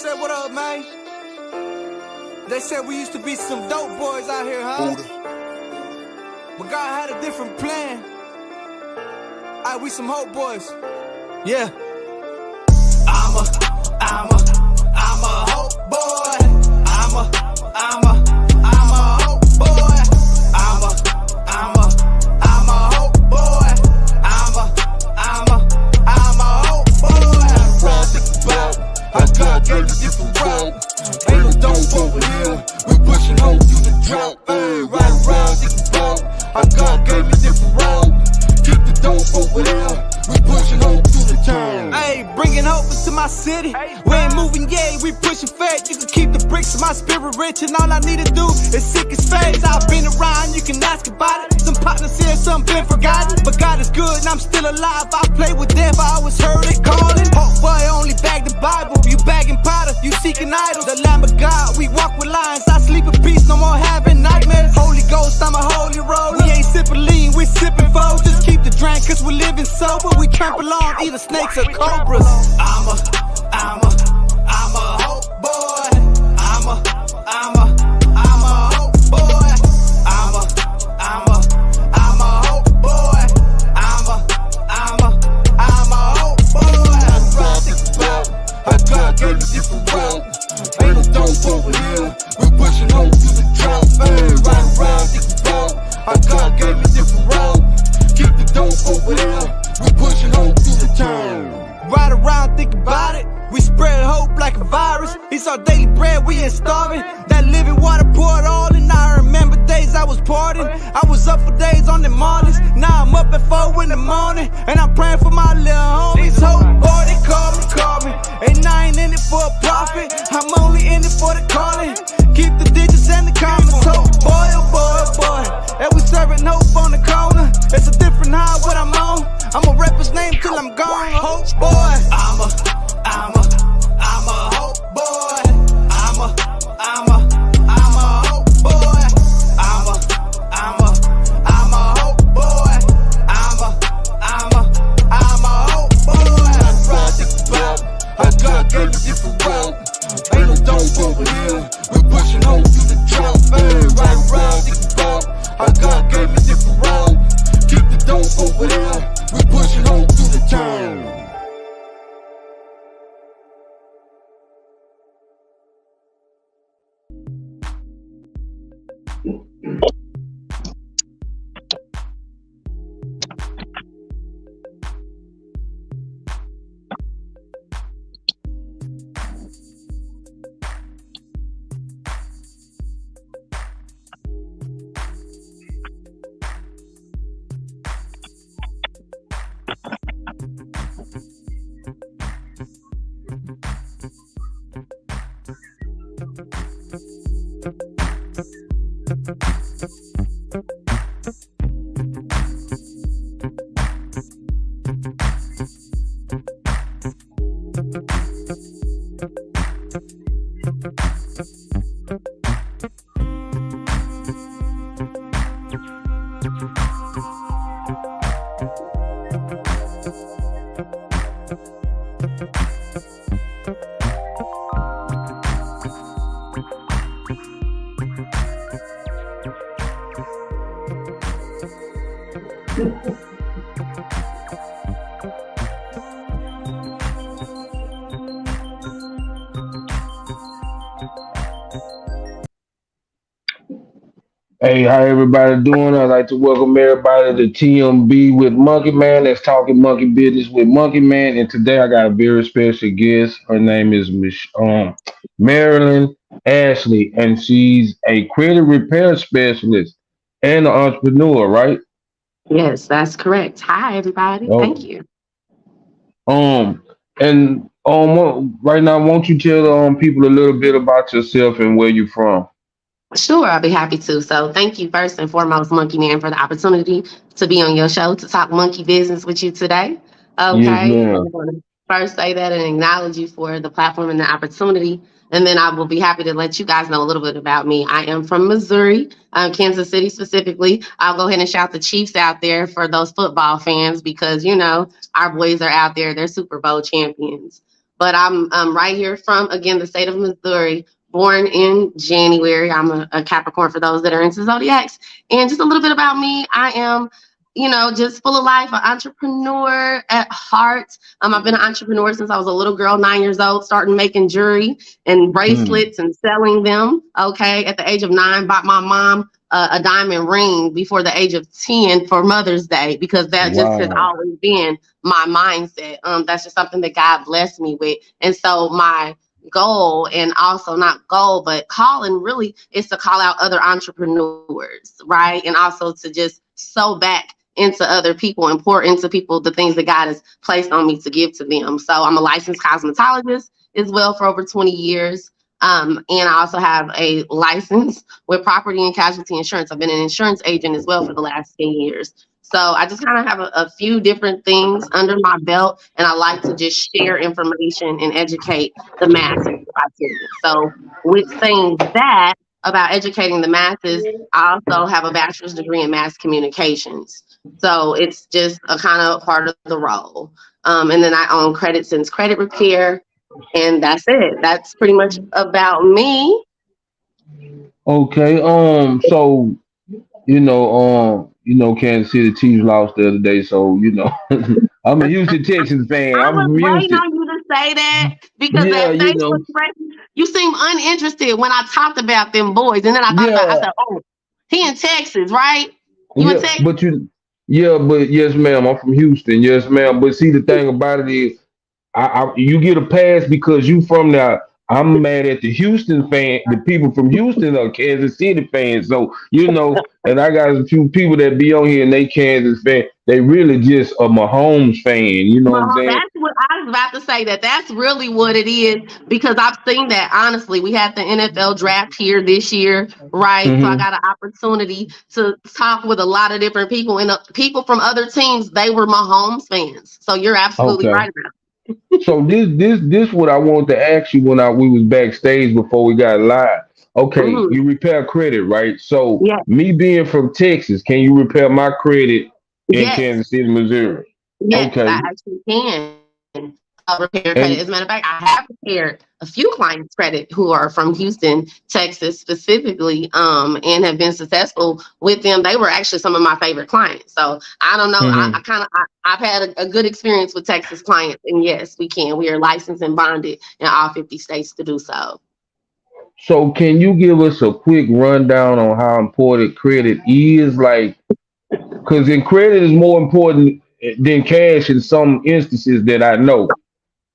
said, what up, man? They said we used to be some dope boys out here, huh? But God had a different plan. Alright, we some hope boys. Yeah. I'm a hope boy. I'm a hope boy. I'm a hope boy. I'm a hope boy. How God gave me different road. Ain't no dope over here. We pushing hope through the drought. Hey, right around different road. How God gave me different road. Keep the dope over there. We pushing hope through the town. Hey, bringing hope into my city. We ain't moving, yeah, we pushing fat. You can keep the bricks of my spirit rich, and all I need to do is seek his face. I've been around, you can ask about it. Some partners here, some been forgotten, but God is good and I'm still alive. I play with death, I always heard it calling. Hope boy only bag the Bible. You bagging powder, you seeking idols. The Lamb of God, we walk with lions. I sleep in peace, no more having nightmares. Holy Ghost, I'm a holy roller. We ain't sipping lean, we sipping foes. Just keep the drink, cause we're living sober. We trample on either snakes or cobras. I'm a hope boy. I'm a hope boy. I'm a hope boy. I'm a hope boy. How God gave me different road. Ain't no dope over here. We pushing hope through the drought. Hey, right around different road. How God gave me different road. Keep the dope over there. We pushing hope through the town. Ride around, think about it. We spread hope like a virus. It's our daily bread, we ain't starving. That living water poured all in. I remember days I was partying. I was up for days on the Marlins. Now I'm up at 4 in the morning, and I'm praying for my little homies. Hope boy, they call me. And I ain't in it for a profit. I'm only in it for the calling. Keep the digits and the commas. Hope boy, oh boy, oh boy. And we serving hope on the corner. It's a different high what I'm on. I'ma rep his name till I'm gone. Hope boy. I'm a hope boy. I'm a hope boy. I'm a hope boy. I'm a hope boy. How God gave me different road. Ain't no dope over here. We pushing hope through the drought. Hey, right around different road. How God gave me different road. Keep the dope over there. We pushing hope through the town. Hey, how everybody doing? I'd like to welcome everybody to TMB with Monkeyman. That's talking monkey business with Monkeyman. And today I got a very special guest. Her name is Marilyn Ashley, and she's a credit repair specialist and an entrepreneur, right? Yes, that's correct. Hi, everybody. Thank Oh, you. um, and right now, won't you tell people a little bit about yourself and where you're from? Sure, I'll be happy to. So, thank you first and foremost, Monkey Man, for the opportunity to be on your show to talk monkey business with you today. Yes, Okay, I ma'am. want to first say that and acknowledge you for the platform and the opportunity. And then I will be happy to let you guys know a little bit about me. I am from Missouri, Kansas City specifically. I'll go ahead and shout the Chiefs out there for those football fans because, you know, our boys are out there. They're Super Bowl champions. but I'm right here from, again, the state of Missouri, born in January. I'm a Capricorn for those that are into zodiacs. And just a little bit about me. I am, just full of life, an entrepreneur at heart. I've been an entrepreneur since I was a little girl, 9 years old, starting making jewelry and Mm. bracelets and selling them. Okay. At the age of 9, bought my mom a diamond ring before the age of 10 for Mother's Day, because that just has Wow. always been my mindset. That's just something that God blessed me with. And so my goal, and also not goal, but calling really, is to call out other entrepreneurs, right? And also to just sow back into other people and pour into people the things that God has placed on me to give to them. So I'm a licensed cosmetologist as well for over 20 years. And I also have a license with property and casualty insurance. I've been an insurance agent as well for the last 10 years. So I just kind of have a few different things under my belt, and I like to just share information and educate the masses. I tell you. So with saying that about educating the masses, I also have a bachelor's degree in mass communications. So it's just a kind of part of the role. And then I own Credit Sense Credit Repair, and that's it. That's pretty much about me. Okay. So Kansas City Chiefs lost the other day, so I'm a Houston Texans fan. I I'm was from waiting Houston. on you to say that because Yeah, that face was crazy. You seemed uninterested when I talked about them boys, and then I thought about. I yeah, said, "Oh, he in Texas, right? You in yeah. Texas?" But yes, ma'am. I'm from Houston. Yes, ma'am. But see, the thing about it is, you get a pass because you from there. I'm mad at the Houston fan. The people from Houston are Kansas City fans. So and I got a few people that be on here and they Kansas fan. They really just a Mahomes fan. You know what I'm saying? That's what I was about to say. That's really what it is, because I've seen that. Honestly, we had the NFL draft here this year, right? So I Hmm. got an opportunity to talk with a lot of different people, and people from other teams. They were Mahomes fans. So you're absolutely Okay. right about So this what I wanted to ask you when we was backstage before we got live. it. Okay, you repair credit, right? So Yes, me being from Texas, can you repair my credit in yes, Kansas City, Missouri? yes. I Okay. actually can repair credit. And As a matter of fact, I have repaired a few clients' credit who are from Houston, Texas specifically, and have been successful with them. They were actually some of my favorite clients. So I don't know. I mhm. kind of I've had a good experience with Texas clients, and yes, we can. We are licensed and bonded in all 50 states to do so. So can you give us a quick rundown on how important credit is? Like, because in credit is more important than cash in some instances that I know.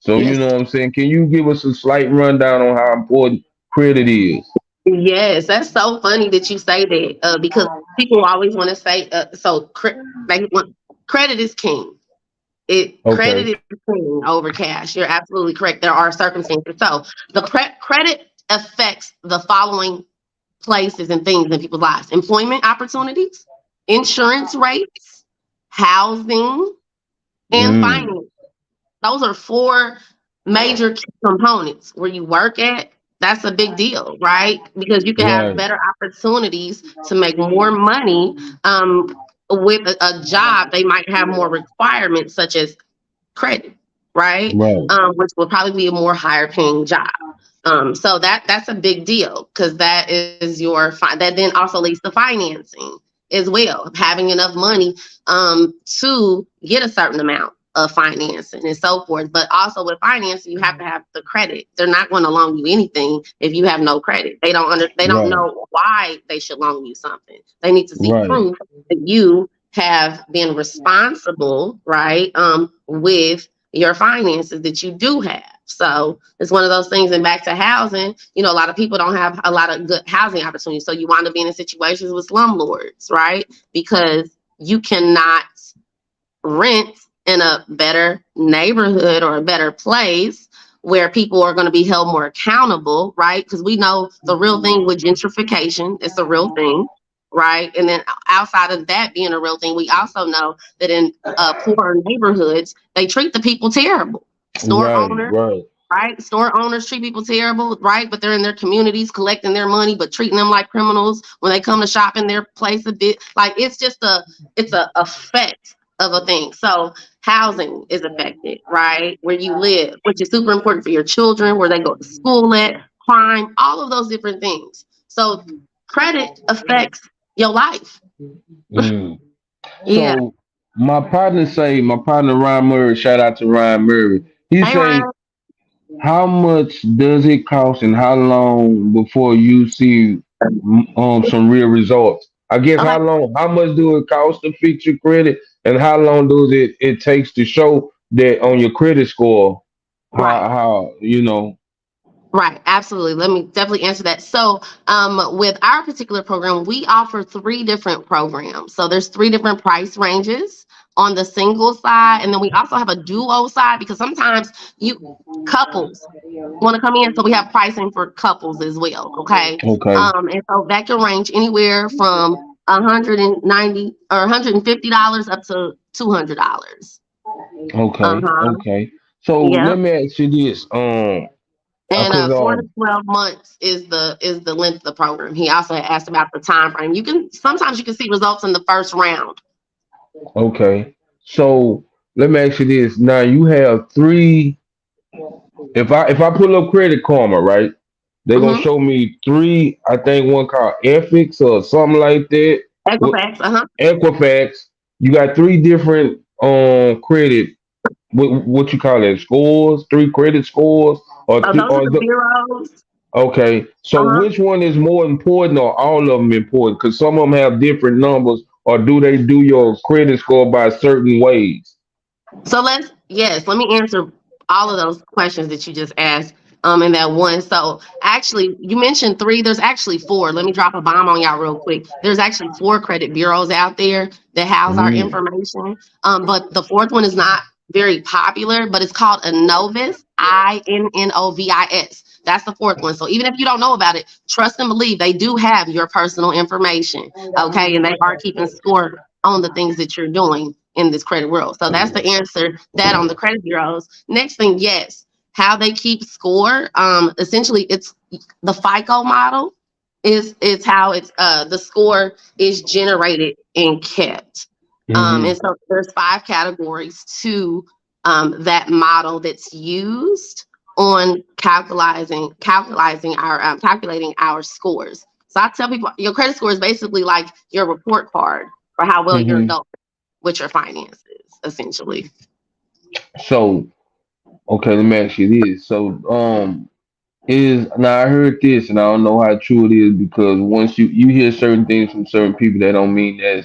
So you Yes. know what I'm saying? Can you give us a slight rundown on how important credit is? Yes, that's so funny that you say that, because people always want to say, they want credit is king. Okay. Credit is king over cash. You're absolutely correct. There are circumstances. So the credit affects the following places and things in people's lives: employment opportunities, insurance rates, housing, and Mm, finance. Those are four major key components. Where you work at, that's a big deal, right? Because you can have right, better opportunities to make more money. With a job, they might have more requirements, such as credit, right? right, Which will probably be a more higher paying job. So that's a big deal, because that is that then also leads to financing as well, having enough money to get a certain amount of financing and so forth. But also with financing, you have to have the credit. They're not going to loan you anything if you have no credit. They don't right, know why they should loan you something. They need to see right, proof that you have been responsible, right, with your finances that you do have. So it's one of those things. And back to housing, a lot of people don't have a lot of good housing opportunities. So you wind up being in situations with slumlords, right? Because you cannot rent in a better neighborhood or a better place where people are going to be held more accountable, right? Because we know the real thing with gentrification, it's a real thing, right? And then outside of that being a real thing, we also know that in poor neighborhoods, they treat the people terrible. Store right, owners, right, right? Store owners treat people terrible, right? But they're in their communities collecting their money, but treating them like criminals when they come to shop in their place a bit. Like it's a effect of a thing. So housing is affected, right? Where you live, which is super important for your children, where they go to school at, crime, all of those different things. So credit affects your life. Mm. Yeah. So my partner Ryan Murray, shout out to Ryan Murray. He Hey, say, Ryan. how much does it cost and how long before you see some real results? I guess Okay. how much do it cost to fix your credit and how long does it takes to show that on your credit score Right. how you know. Right, absolutely. Let me definitely answer that. So, with our particular program, we offer three different programs. So, there's three different price ranges on the single side, and then we also have a duo side because sometimes you couples want to come in, so we have pricing for couples as well. Okay, Okay. and so that can range anywhere from 190 or $150 up to $200. Okay. Uh-huh. Okay. So Yeah. let me ask you this. And Cause 4 to 12 months is the length of the program. He also asked about the time frame. You can sometimes you can see results in the first round. okay. So let me ask you this. Now you have three. If I pull up Credit Karma, right? They're gonna Mm-hmm. show me three. I think one called Ethics or something like that. What Equifax, uh-huh. Equifax? You got three different credit. What you call it? Scores? Three credit scores or Oh, three? those are the bureaus. Okay. So Uh-huh. which one is more important or all of them important? Because some of them have different numbers, or do they do your credit score by certain ways? So let me answer all of those questions that you just asked in that one. So actually you mentioned three, there's actually four. Let me drop a bomb on y'all real quick. There's actually four credit bureaus out there that house our Mm, information. But the fourth one is not very popular, but it's called Innovis, Innovis. That's the fourth one. So even if you don't know about it, trust and believe they do have your personal information. Okay. And they are keeping score on the things that you're doing in this credit world. So that's the answer that on the credit bureaus. Next thing, yes, how they keep score. Essentially, it's the FICO model is how it's the score is generated and kept. And mm-hmm. so there's five categories to that model that's used on calculating our scores. So I tell people your credit score is basically like your report card for how well you're Mm-hmm. doing with your finances, essentially. So okay, let me ask you this. So is now I heard this and I don't know how true it is because once you hear certain things from certain people that don't mean that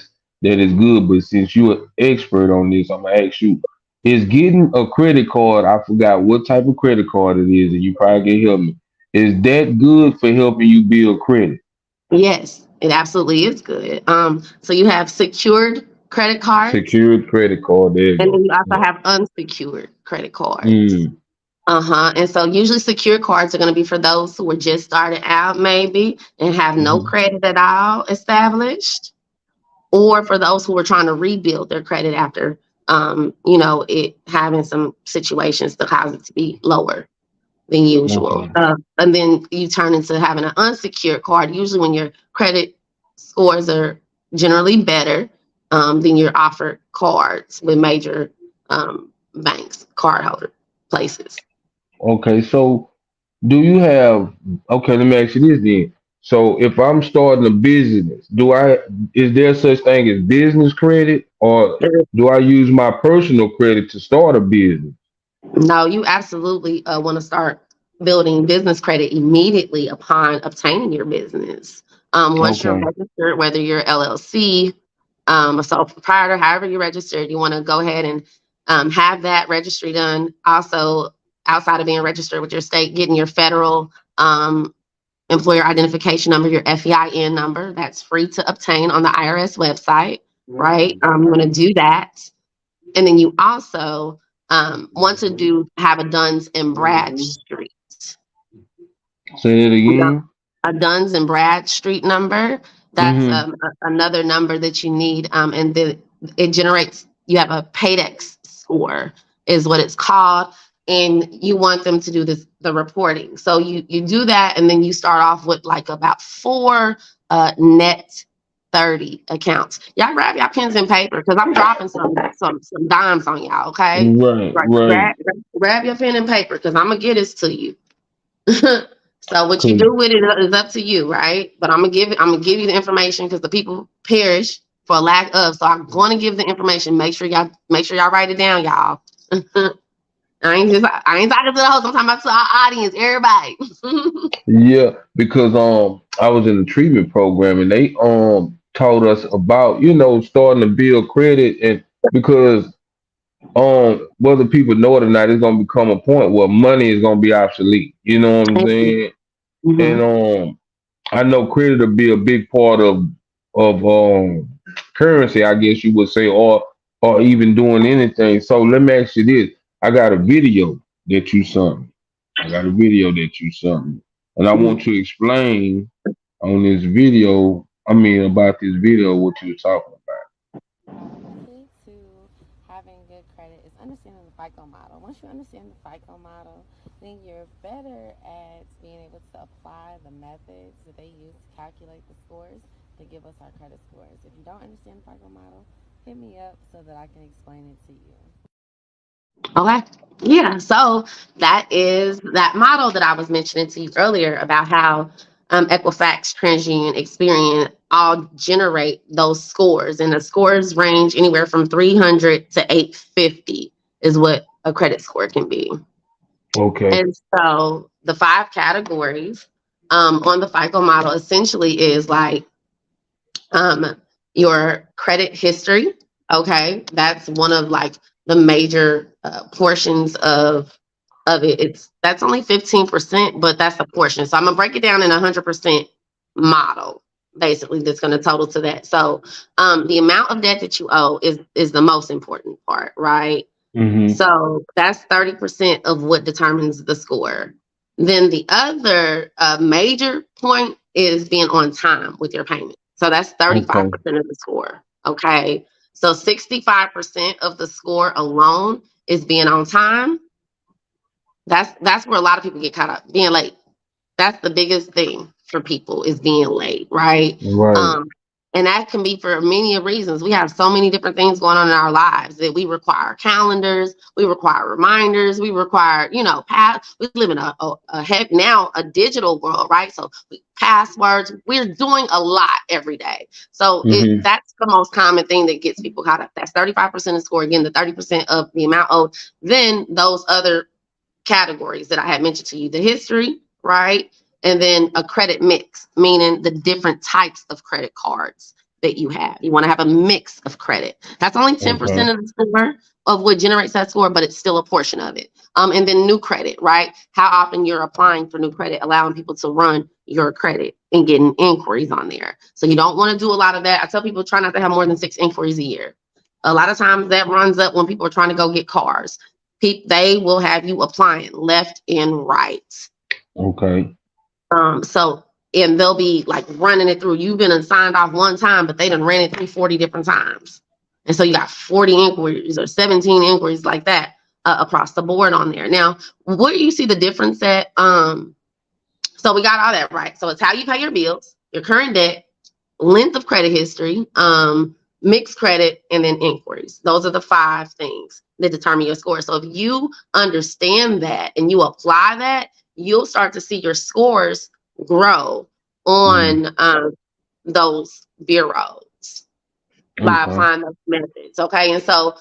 is good. But since you're an expert on this, I'm gonna ask you: is getting a credit card? I forgot what type of credit card it is, and you probably can help me. Is that good for helping you build credit? Yes, it absolutely is good. So you have secured credit cards, Secured credit card. There you and then go. you also have unsecured credit cards. Mm, Uh-huh. And so usually secure cards are going to be for those who are just starting out maybe and have no mm-hmm. credit at all established, or for those who are trying to rebuild their credit after it having some situations to cause it to be lower than usual. Okay. And then you turn into having an unsecured card. Usually, when your credit scores are generally better, then you're offered cards with major banks, card holder places. Okay. So do you have? Okay. Let me ask you this then. So if I'm starting a business, do I is there such thing as business credit, or do I use my personal credit to start a business? No, you absolutely want to start building business credit immediately upon obtaining your business. Once you're Okay. registered, whether you're LLC, a sole proprietor, however you're registered, you want to go ahead and have that registry done. Also, outside of being registered with your state, getting your federal employer identification number, your FEIN number. That's free to obtain on the IRS website, right? You want to do that. And then you also want to have a Duns and Bradstreet, Say it again. a Duns and Bradstreet number. That's Mm-hmm. another number that you need, and then it generates. You have a Paydex score, is what it's called, and you want them to do the reporting. So you do that, and then you start off with like about four net 30 accounts. Y'all grab your pens and paper because I'm dropping some dimes on y'all, okay? Right, Right. right. Grab your pen and paper because I'm gonna get this to you. So what you 'Cause- do with it is up to you, right? But I'm gonna give you the information because the people perish for lack of. So I'm going to give the information. Make sure y'all write it down, y'all. I ain't talking to the host. I'm talking about to our audience, everybody. yeah, because I was in the treatment program and they taught us about, starting to build credit, and because whether people know it or not, it's gonna become a point where money is gonna be obsolete. You know what I'm saying? And Mhm. I know credit will be a big part of currency, I guess you would say, or even doing anything. So let me ask you this: I got a video that you sent me. I got a video that you sent me, and I want Mhm. you to explain on this video. I mean, about this video, what you were talking The key to having good credit is understanding the FICO model. Once you understand the FICO model, then you're better at being able to apply the methods that they use to calculate the scores to give us our credit scores. If you don't understand the FICO model, hit me up so that I can explain it to you. Okay. Yeah. So that is that model that I was mentioning to you earlier about how Equifax, TransUnion, Experian all generate those scores, and the scores range anywhere from 300 to 850 is what a credit score can be. about. Okay. And so the five categories on the FICO model essentially is like um, your credit history. Okay, that's one of like the major portions of it. That's only 15%, but that's a portion. So I'm gonna break it down in 100% model. Basically, that's going to total to that. So the amount of debt that you owe is the most important part, right? Mm-hmm. So that's 30% of what determines the score. Then the other major point is being on time with your payment. So that's Okay. 35% of the score. Okay. So 65% of the score alone is being on time. That's where a lot of people get caught up, being late. That's the biggest thing for people is being late, right? Right. Um, and that can be for many reasons. We have so many different things going on in our lives that we require calendars, we require reminders, we require, we live in now a digital world, right? So passwords, we're doing a lot every day. So Mm-hmm. that's the most common thing that gets people caught up. That's 35% of score. Again, the 30% of the amount owed. Then those other categories that I had mentioned to you, the history, right? And then a credit mix, meaning the different types of credit cards that you have. You want to have a mix of credit. That's only 10% Okay. of the score of what generates that score, but it's still a portion of it. And then new credit, right? How often you're applying for new credit, allowing people to run your credit and getting inquiries on there. So you don't want to do a lot of that. I tell people try not to have more than 6 inquiries a year. A lot of times that runs up when people are trying to go get cars. They will have you applying left and right. Okay. So and they'll be like running it through. You've been signed off one time, but they done ran it through 40 different times. And so you got 40 inquiries or 17 inquiries like that across the board on there. Now, where you see the difference at, so we got all that right. So it's how you pay your bills, your current debt, length of credit history, mixed credit, and then inquiries. Those are the 5 things that determine your score. So if you understand that and you apply that, you'll start to see your scores grow Mm-hmm. on those bureaus by Okay. applying those methods. Okay. And so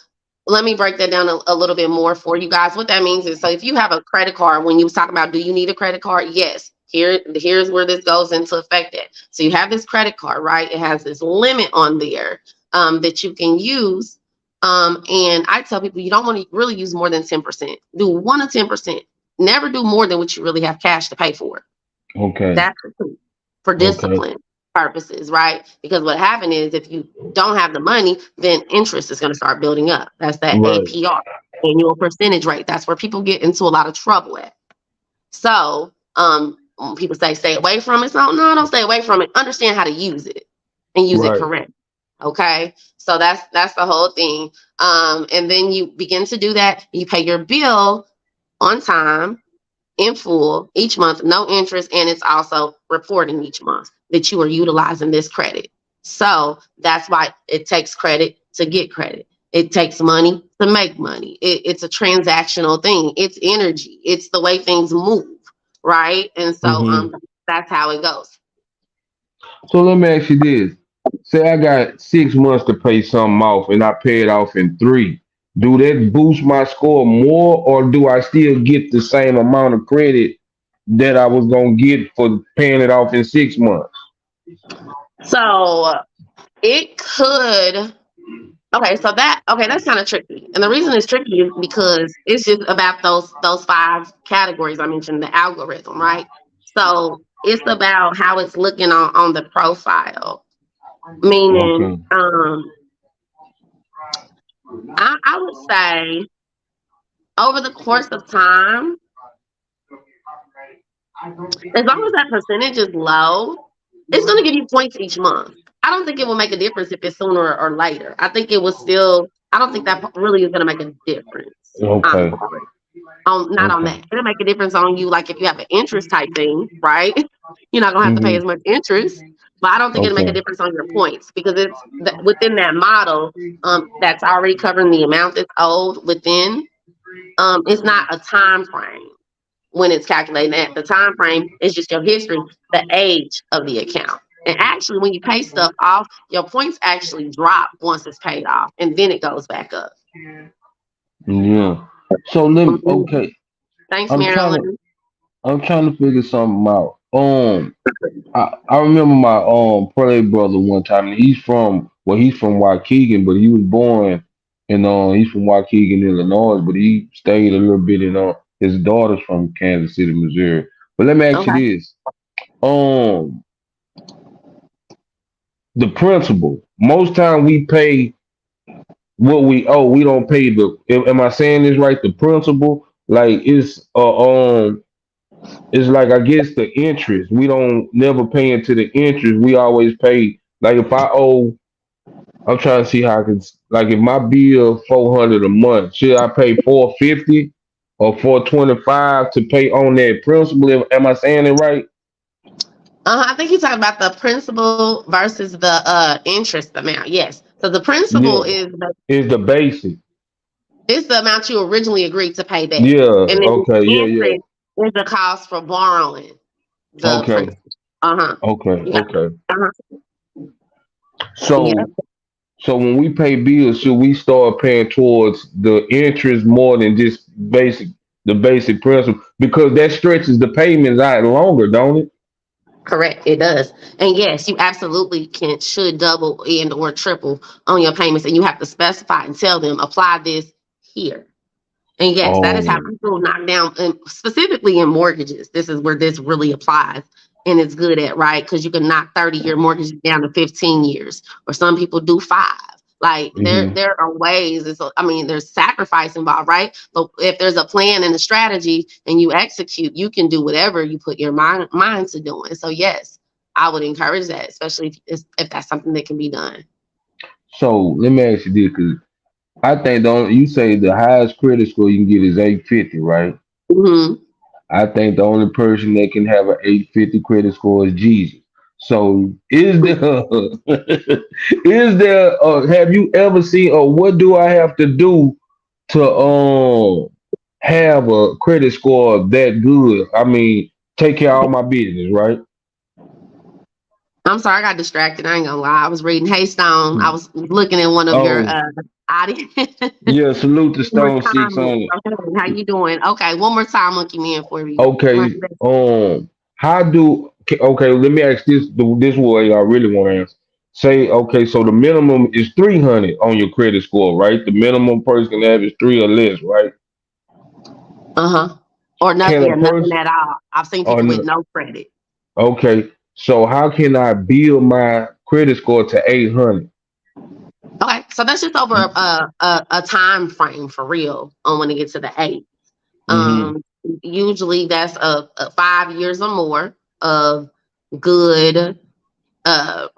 let me break that down a little bit more for you guys. What that means is, so if you have a credit card, when you was talking about, do you need a credit card? Yes. Here's where this goes into effect at. So you have this credit card, right? It has this limit on there that you can use. And I tell people you don't want to really use more than 10%. Do 1 to 10%. Never do more than what you really have cash to pay for. Okay. That's for Okay. discipline purposes, right? Because what happened is if you don't have the money, then interest is going to start building up. That's that Right. APR, annual percentage rate. That's where people get into a lot of trouble at. So when people say stay away from it, so no, don't stay away from it. Understand how to use it and use it Right. correct. Okay. So that's the whole thing. And then you begin to do that. You pay your bill on time in full each month, no interest, and it's also reporting each month that you are utilizing this credit. So that's why it takes credit to get credit. It takes money to make money. It's a transactional thing. It's energy. It's the way things move, right? And so Hmm. that's how it goes. So let me ask you this. Say I got 6 months to pay something off and I pay it off in three. Do that boost my score more or do I still get the same amount of credit that I was gonna get for paying it off in 6 months? So it could. Okay, that's kind of tricky. And the reason it's tricky is because it's just about those five categories I mentioned, the algorithm, right? So it's about how it's looking on the profile. Meaning, Okay. I would say over the course of time, as long as that percentage is low, it's going to give you points each month. I don't think it will make a difference if it's sooner or later. I think it will still. I don't think that really is going to make a difference. Okay. Honestly, on not on Okay. that. It'll make a difference on you, like if you have an interest type thing, right? You're not gonna have to pay Hmm. as much interest. But I don't think it'll make a Okay. difference on your points because within that model that's already covering the amount that's owed within. It's not a time frame when it's calculating that. The time frame is just your history, the age of the account. And actually, when you pay stuff off, your points actually drop once it's paid off, and then it goes back up. Yeah. So let me, Mhm. okay. Thanks, I'm trying to Marilyn. I'm trying to figure something out. I remember my prairie brother one time. And he's from Waukegan, but he was born in he's from Waukegan, Illinois, but he stayed a little bit in his daughter's from Kansas City, Missouri. But let me ask you Okay. this: um, the principal. Most time we pay what we owe. We don't pay the. Am I saying this right? The principal, like it's like I guess the interest. We don't never pay into the interest. We always pay like if I owe. I'm trying to see how I can like if my bill 400 a month, should I pay 450 or 425 to pay on that principal? Am I saying it right? I think you're talking about the principal versus the interest amount. Yes. So the principal Yeah, is it's the basic. the amount you originally agreed to pay back, Yeah. and then the Okay. Yeah. Yeah. interest is the cost for borrowing the Okay. principal. Uh huh. Okay. Yeah. Okay. Uh-huh. Yeah. So when we pay bills, should we start paying towards the interest more than just the basic principal because that stretches the payments out longer, don't it? Correct. It does. And yes, you absolutely should double and or triple on your payments, and you have to specify and tell them apply this here. And yes, that is how Oh. people knock down, and specifically in mortgages. This is where this really applies and it's good at, right? Because you can knock 30-year mortgages down to 15 years, or some people do 5. Like Hmm. there are ways. I mean, there's sacrifice involved, right? But if there's a plan and a strategy and you execute, you can do whatever you put your mind to doing. So yes, I would encourage that, especially if that's something that can be done. So let me ask you this, because I think don't you say the highest credit score you can get is 850, right? Hmm. I think the only person that can have an 850 credit score is Jesus. So is there is there have you ever seen or what do I have to do to have a credit score that good? I mean, take care of all my business, right? I'm sorry, I got distracted. I ain't gonna lie. I was reading Haystone. I was looking at one of your Oh, audience. yeah, salute to One more Stone time. 600. Okay, how you doing? Okay, one more time, Monkey Man, for you. Okay, how do okay? Let me ask this way I really want to answer. Say okay, so the minimum is 300 on your credit score, right? The minimum person can have is three or less, right? Uh-huh. Or Can nothing, a yeah, nothing person at all. I've seen or people with no? no credit. Okay, so how can I build my credit score to 800? Okay, so that's just over a time frame for real on when it gets to the 8. Mm-hmm. Um, Usually that's a 5 years or more of good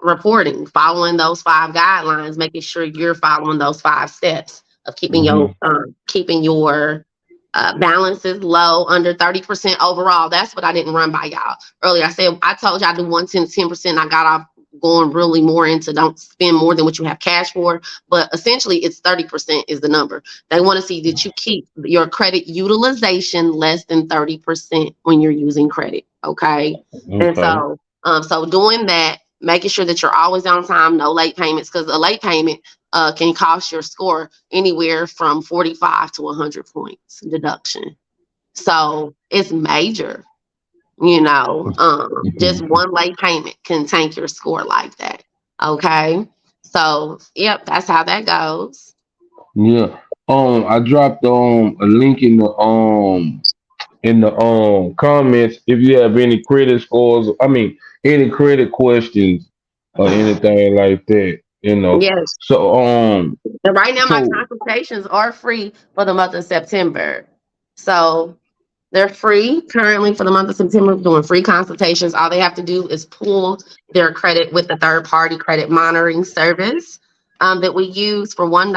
reporting, following those 5 guidelines, making sure you're following those 5 steps of Mm-hmm. keeping your balances low, under 30% overall. That's what I didn't run by y'all earlier. I told y'all I do 110, 10%. I got off going really more into don't spend more than what you have cash for. But essentially, it's 30% is the number. They want to see that you keep your credit utilization less than 30% when you're using credit. Okay. And Okay. so doing that, making sure that you're always on time, no late payments, because a late payment can cost your score anywhere from 45 to 100 points deduction. So it's major, just Mhm. one late payment can tank your score like that. Okay. So, yep, that's how that goes. Yeah. I dropped a link in the comments if you have any credit scores. I mean, any credit questions or anything like that. Yes. So And right now, my so consultations are free for the month of September. So they're free currently for the month of September, doing free consultations. All they have to do is pull their credit with the third party credit monitoring service that we use for $1.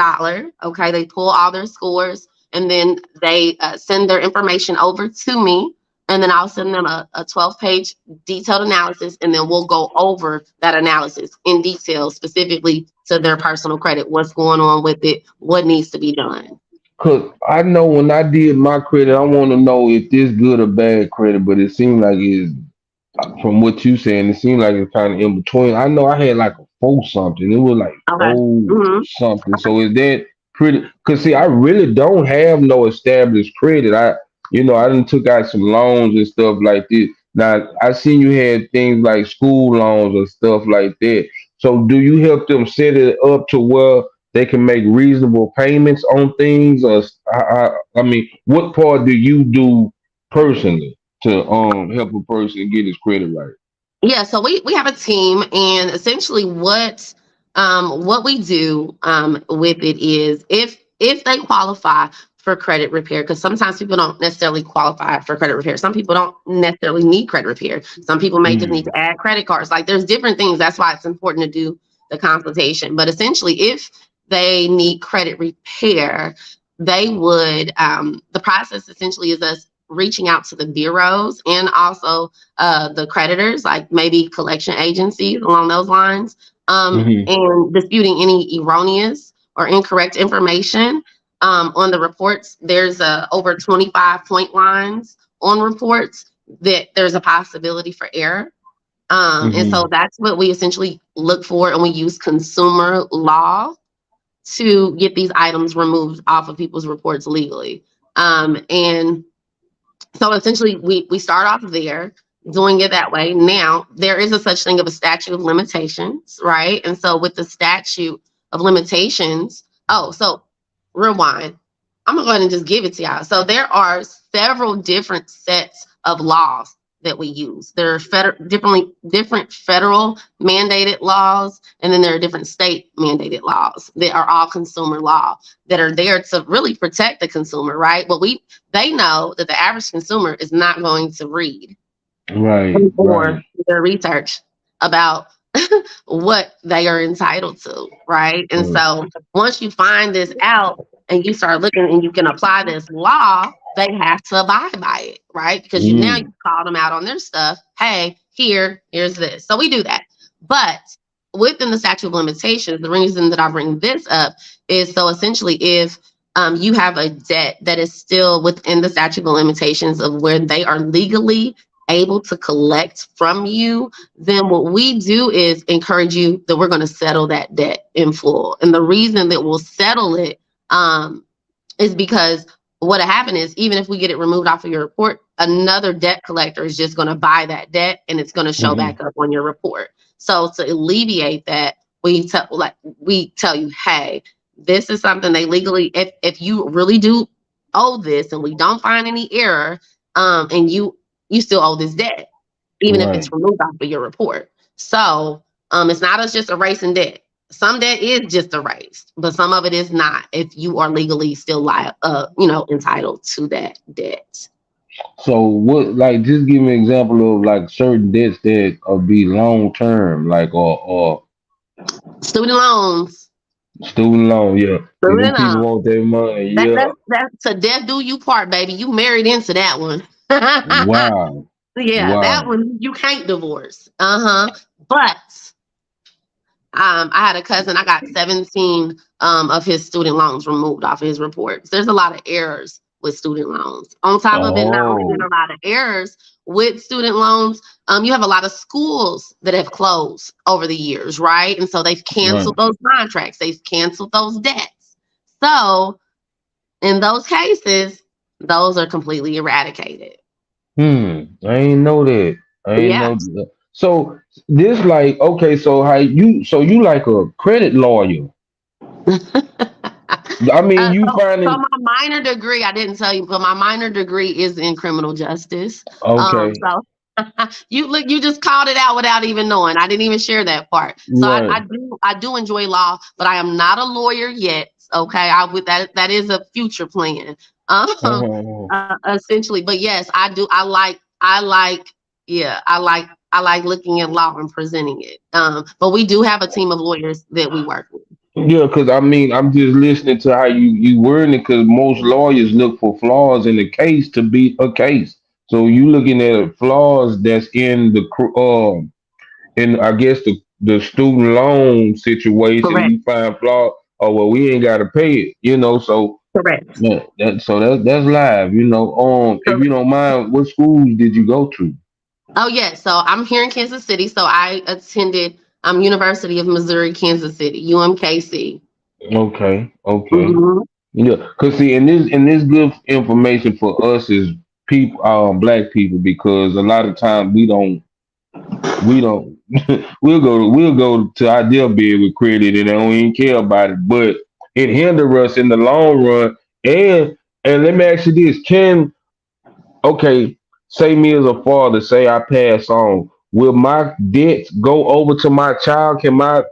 Okay, they pull all their scores and then they send their information over to me. And then I'll send them a 12-page detailed analysis, and then we'll go over that analysis in detail, specifically to their personal credit, what's going on with it, what needs to be done. cause I know when I did my credit, I want to know if this good or bad credit, but it seemed like it's from what you saying, it seemed like it's kind of in between. I know I had like a four something. It was like Okay. four Hmm. something. So is that pretty? Cause see, I really don't have no established credit. I done took out some loans and stuff like this. Now I seen you had things like school loans or stuff like that. So do you help them set it up to where they can make reasonable payments on things, or I mean, what part do you do personally to help a person get his credit right? Yeah, so we have a team, and essentially what we do with it is if they qualify for credit repair, because sometimes people don't necessarily qualify for credit repair. Some people don't necessarily need credit repair. Some people may just need Mm, to add credit cards. Like there's different things. That's why it's important to do the consultation. But essentially, if they need credit repair, they would the process essentially is us reaching out to the bureaus and also the creditors, like maybe collection agencies along those lines, hmm and disputing any erroneous or incorrect information on the reports. There's over 25 point lines on reports that there's a possibility for error. And so hmm that's what we essentially look for, and we use consumer law to get these items removed off of people's reports legally. And so essentially, we start off there doing it that way. Now, there is a such thing of a statute of limitations, right? And so with the statute of limitations, oh, so rewind. I'm gonna go ahead and just give it to y'all. So there are several different sets of laws that we use. There are different federal mandated laws, and then there are different state mandated laws that are all consumer law that are there to really protect the consumer, right? But they know that the average consumer is not going to read Right, or right. their research about what they are entitled to, right? And Mm, so once you find this out and you start looking and you can apply this law, they have to abide by it, right? Because you mm, call them out on their stuff. Hey, here's this. So we do that. But within the statute of limitations, the reason that I bring this up is so essentially if you have a debt that is still within the statute of limitations of where they are legally able to collect from you, then what we do is encourage you that we're going to settle that debt in full. And the reason that we'll settle it is because what'll happen is even if we get it removed off of your report, another debt collector is just going to buy that debt and it's going to show hmm back up on your report. So to alleviate that, we tell you, hey, this is something they legally, if you really do owe this and we don't find any error, and you still owe this debt, even if it's Right. removed off of your report. So it's not us just erasing debt. Some debt is just erased, but some of it is not. If you are legally still entitled to that debt. So what? Like, just give me an example of like certain debts that be long term, like or Student loans, student loan. Yeah, see, them student people loans. want their money. That Yeah. that's to death do you part, baby. You married into that one. Wow. Yeah, that Wow. one you can't divorce. Uh-huh. But I had a cousin, I got 17 of his student loans removed off of his reports. There's a lot of errors with student loans. On top of it, not only being Oh, a lot of errors with student loans, you have a lot of schools that have closed over the years, right? And so they've right. canceled those contracts, they've canceled those debts. So in those cases, those are completely eradicated. I ain't know that. I ain't Yeah. know that. So this like okay, so you like a credit lawyer. I mean you So finding my minor degree, I didn't tell you, but my minor degree is in criminal justice. okay, So you just called it out without even knowing. I didn't even share that part. So right. I do enjoy law, but I am not a lawyer yet. Okay, I with that is a future plan. Oh, Essentially, but yes, I do. Yeah, I like looking at law and presenting it. But we do have a team of lawyers that we work with. yeah, because I mean, I'm just listening to how you wording it. Because most lawyers look for flaws in the case to be a case. So you looking at flaws that's in in I guess the student loan situation. Correct. You find flaw. Oh well, we ain't got to pay it. So Correct. yeah, that's live. If you don't mind, what schools did you go to? Oh yeah, so I'm here in Kansas City. So I attended University of Missouri, Kansas City, UMKC. Okay, okay. Hmm. Yeah, cause see, and this good information for us is people, black people, because a lot of times we don't we'll go to our deathbed with credit and don't even care about it, but it hinder us in the long run. And let me ask you this: Can okay, say me as a father, say I pass on, will my debts go over to my child? Can my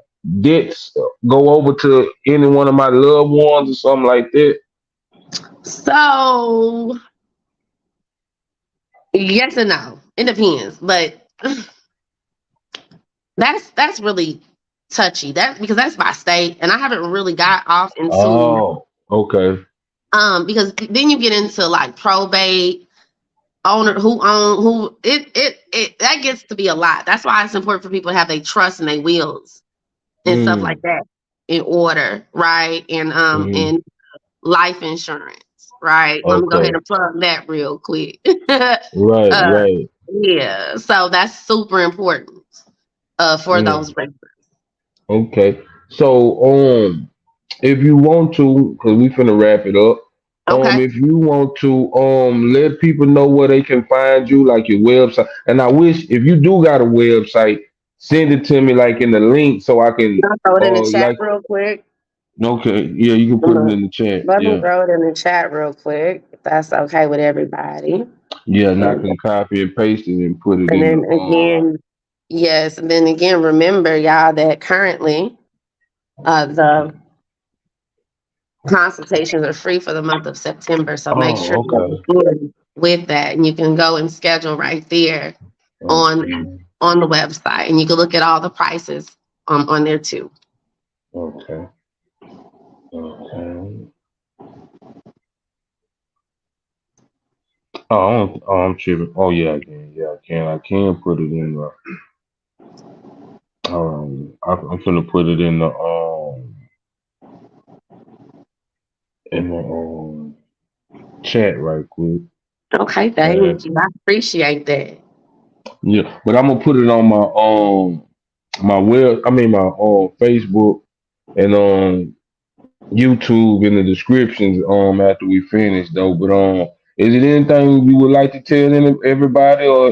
debts go over to any one of my loved ones or something like that? So yes and no. It depends, but that's really touchy. That because that's my state, and I haven't really got off into Oh, okay. because then you get into like probate, owner who own who it that gets to be a lot. That's why it's important for people to have their trust and their wills and stuff like Mm, that in order, right? mm, And life insurance, right? Let me go ahead okay. and plug that real quick. Right, uh, right. yeah, so that's super important for those Mm, records. okay. So, if you want to, because we finna wrap it up. Okay. If you want to, let people know where they can find you, like your website. And I wish if you do got a website, send it to me like in the link so I can, I'll throw it in the chat like, real quick. okay, yeah, you can I'm put it gonna- in the chat. Let me Yeah, throw it in the chat real quick, if that's okay with everybody. yeah, and I And, can copy and paste it and put it and in the, then again, yes, and then again, remember y'all that currently the consultations are free for the month of September. So make sure oh, you're okay, in with that, and you can go and schedule right there on okay, on the website, and you can look at all the prices on there too. okay, okay. I'm tripping. Oh yeah, I can. Yeah, I can. I can put it in the. I'm gonna put it in the chat right quick. Okay, thank you. I appreciate that. Yeah, but I'm gonna put it on my web. I mean my Facebook and YouTube in the descriptions after we finish though. But is it anything you would like to tell everybody, or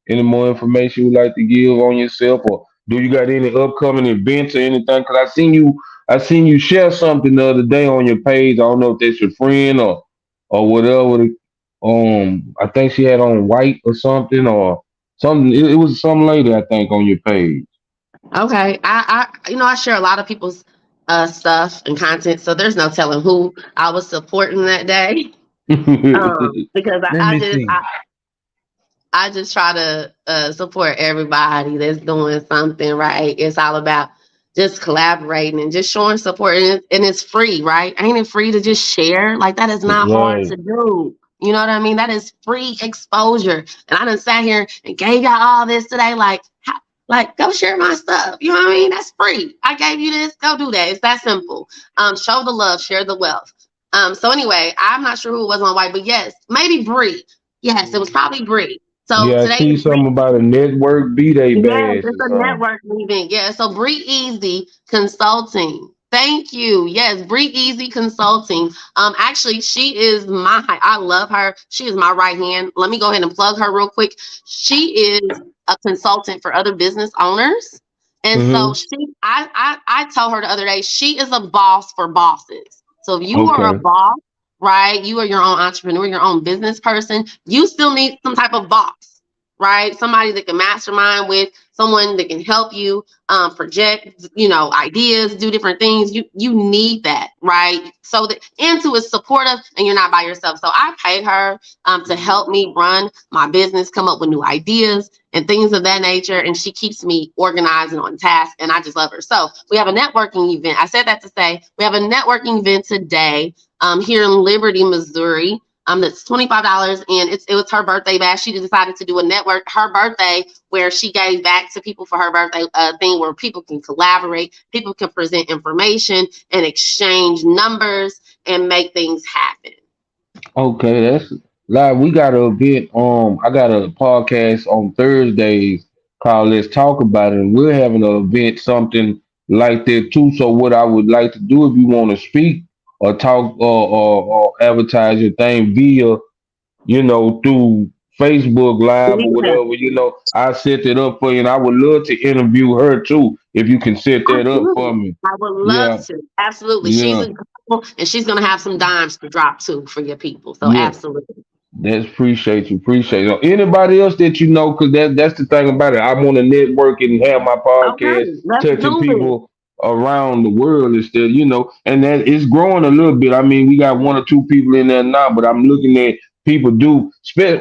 any more information you would like to give on yourself, or do you got any upcoming events or anything? Because I seen you share something the other day on your page. I don't know if that's your friend or whatever. I think she had on white or something or something. It was some lady I think on your page. Okay, I share a lot of people's stuff and content, so there's no telling who I was supporting that day. Because Let me see. I just try to support everybody that's doing something right. It's all about just collaborating and just showing support, and it's free, right? Ain't it free to just share? Like that is not hard Right. to do. You know what I mean? That is free exposure. And I done sat here and gave y'all all this today. Like, go share my stuff. You know what I mean? That's free. I gave you this. Go do that. It's that simple. Show the love, share the wealth. So anyway, I'm not sure who it was on white, but yes, maybe Bree. Yes, it was probably Bree. So Yeah, I today see is Bree. something about a network B-Day Yes, bash it's or a something. networking event. Yeah, so Bree Easy Consulting. Thank you. Yes, Bree Easy Consulting. Actually, she is my. I love her. She is my right hand. Let me go ahead and plug her real quick. She is a consultant for other business owners, and so Mm-hmm. I told her the other day she is a boss for bosses. So if you are a Okay. boss, right? You are your own entrepreneur, your own business person. You still need some type of boss, right? Somebody that can mastermind with, someone that can help you project, ideas, do different things. You need that, right? So that Into is supportive and you're not by yourself. So I paid her to help me run my business, come up with new ideas and things of that nature. And she keeps me organized and on task. And I just love her. So we have a networking event. I said that to say we have a networking event today here in Liberty, Missouri. That's $25, and it was her birthday bash. She decided to do a network her birthday where she gave back to people for her birthday thing where people can collaborate, people can present information and exchange numbers and make things happen. Okay, that's like we got a event. I got a podcast on Thursdays called Let's Talk About It, and we're having an event, something like that too. So, what I would like to do, if you want to speak or talk or advertise your thing via, through Facebook Live or Yeah, whatever, I set it up for you, and I would love to interview her too, if you can set that up for absolutely. me. I would love Yeah, to. Absolutely. She's yeah, a girl and she's gonna have some dimes to drop too for your people. So yeah. absolutely. That's appreciate you. Anybody else that you know, because that's the thing about it. I want to network and have my podcast Okay, let's touching do it. people around the world instead, and that it's growing a little bit. I mean, we got one or two people in there now, but I'm looking at people do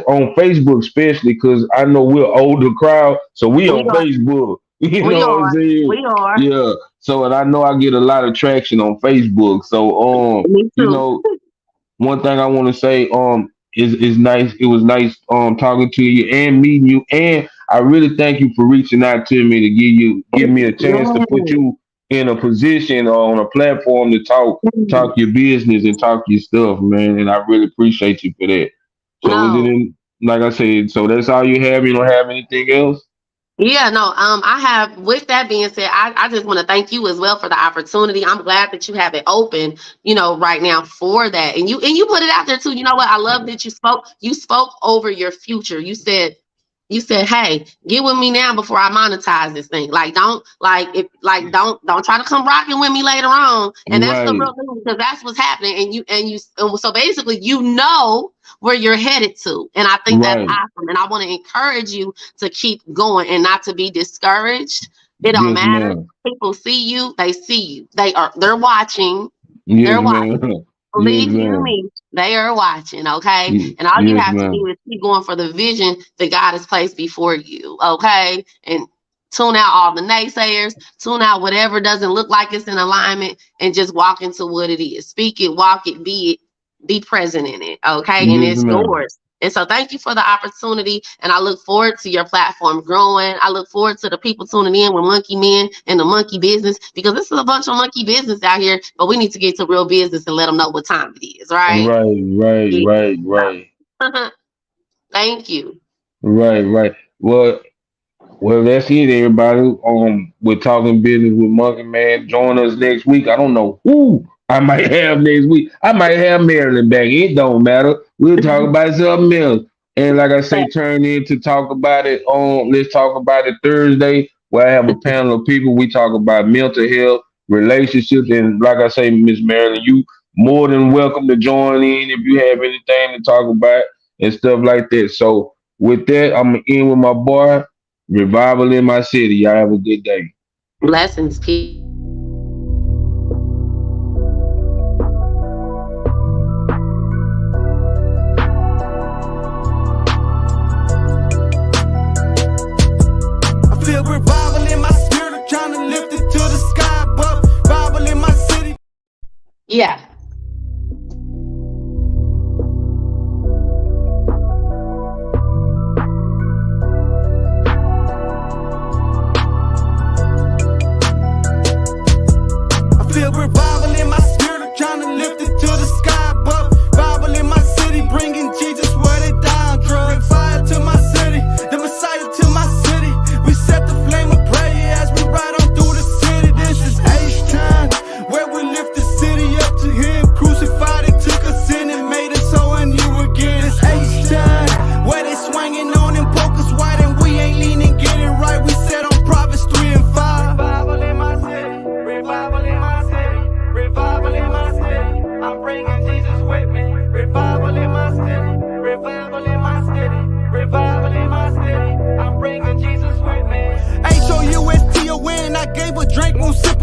on Facebook, especially because I know we're older crowd, so we We on are, Facebook. You we know what I'm are, saying? we are. Yeah. So, and I know I get a lot of traction on Facebook. So, Me you too. know, one thing I want to say, is nice. It was nice, talking to you and meeting you, and I really thank you for reaching out to me to give me a chance to put Yes. you in a position or on a platform to talk your business and talk your stuff, man. And I really appreciate you for that. So is it No. in, like I said, so that's all you have? You don't have anything else? Yeah, no, I have, with that being said, I just want to thank you as well for the opportunity. I'm glad that you have it open, right now for that. And you put it out there too. You know what? I love that you spoke over your future. You said, hey, get with me now before I monetize this thing. Like, don't like if like don't try to come rocking with me later on. And that's the Right, real thing because that's what's happening. And so basically, where you're headed to. And I think that's right. awesome. And I want to encourage you to keep going and not to be discouraged. It don't Yes, matter. ma'am. People see you, they see you. They're watching. Yes, They're watching. ma'am. Yes, Believe you ma'am. me, they are watching, okay? And all you Yes, have to ma'am. do is keep going for the vision that God has placed before you, okay? And tune out all the naysayers, tune out whatever doesn't look like it's in alignment, and just walk into what it is. Speak it, walk it, be present in it, okay? And Yes, it's ma'am. yours. And so thank you for the opportunity. And I look forward to your platform growing. I look forward to the people tuning in with Monkey Men and the monkey business because this is a bunch of monkey business out here, but we need to get to real business and let them know what time it is, right? Right, right, Yeah. right, right. Thank you. Right, right. Well, that's it, everybody. We're talking business with Monkey Man. Join us next week. I don't know who I might have next week. I might have Marilyn back. It don't matter. We'll talk about something else. And like I say, turn in to talk about it on Let's Talk About It Thursday, where I have a panel of people. We talk about mental health, relationships, and like I say, Miss Marilyn, you more than welcome to join in if you have anything to talk about and stuff like that. So with that, I'm gonna end with my boy. Revival in my city. Y'all have a good day. Blessings, peace. I feel revival in my spirit, I'm trying to lift it to the sky above. Revival in my city. Yeah.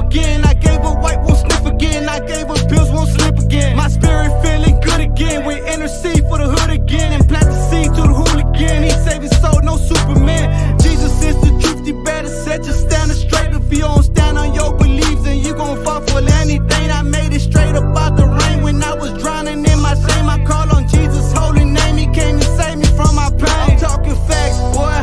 again. I gave her white, won't sniff again. I gave her pills, won't slip again. My spirit feeling good again. We intercede for the hood again and plant the seed to the hooligan. He saved his soul, no Superman. Jesus is the truth, you better set your standard straight. If you don't stand on your beliefs, then you gon' fall for anything. I made it straight up out the rain when I was drowning in my shame. I call on Jesus' holy name. He came and saved me from my pain. I'm talking facts, boy.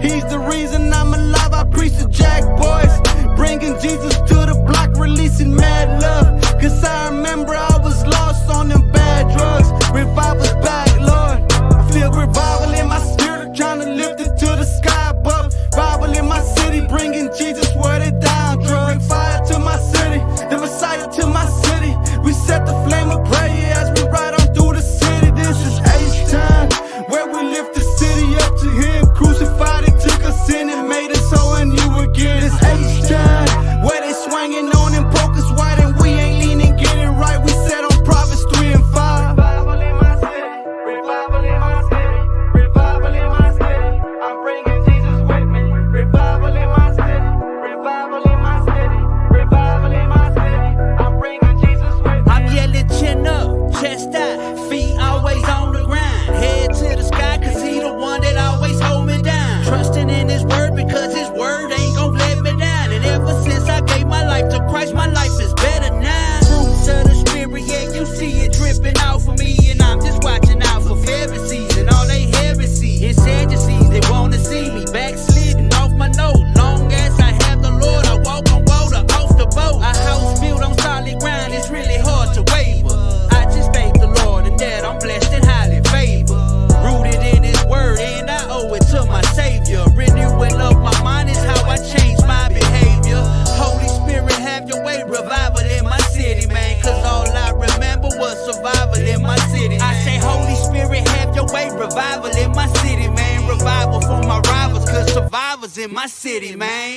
He's the reason I'm alive. I preach to Jack boys, bringing Jesus to the block, releasing mad love. Cause I remember I was lost on them bad drugs. Revival's back, Lord. I feel revival in my spirit, trying to lift it to the sky above. Revival in my city, bringing Jesus where they down drugs. Fire to my city, the Messiah to my city. We set the flame of prayer as we ride on through the city. This is H-time, where we lift the city up to Him. Crucified, He took us in and made us whole and new again. It's H-time, where they swinging on them pokers white and we ain't leaning, getting right. We set on Prophets 3 and 5. Revival in my city, revival in my city, revival in my city. I'm bringing Jesus with me. Revival in my city, revival in my city, revival in my city. I'm bringing Jesus with me. I'm yelling chin up, chest out, feet always on the grind. Head to the sky cause He the one that always hold me down. Trusting in His word because His word ain't gon' let me down. And ever since I gave my life to Christ, my life is better now. Fruits of the Spirit, yeah, you see it dripping out for me. And I'm just watching out for Pharisees and all they heresy. And Sadducees, they wanna see me backsliding off my note. Long as I have the Lord, I walk on water off the boat. A house built on solid ground, it's really hard to waver. I just thank the Lord and that I'm blessed and highly favored. Rooted in His word and I owe it to my Savior. Renewing of my mind is how I change my behavior. Holy Spirit, have your way, revival in my city, man. Cause all I remember was survival in my city. I say, Holy Spirit, have your way, revival in my city, man. Revival for my rivals, cause survivors in my city, man.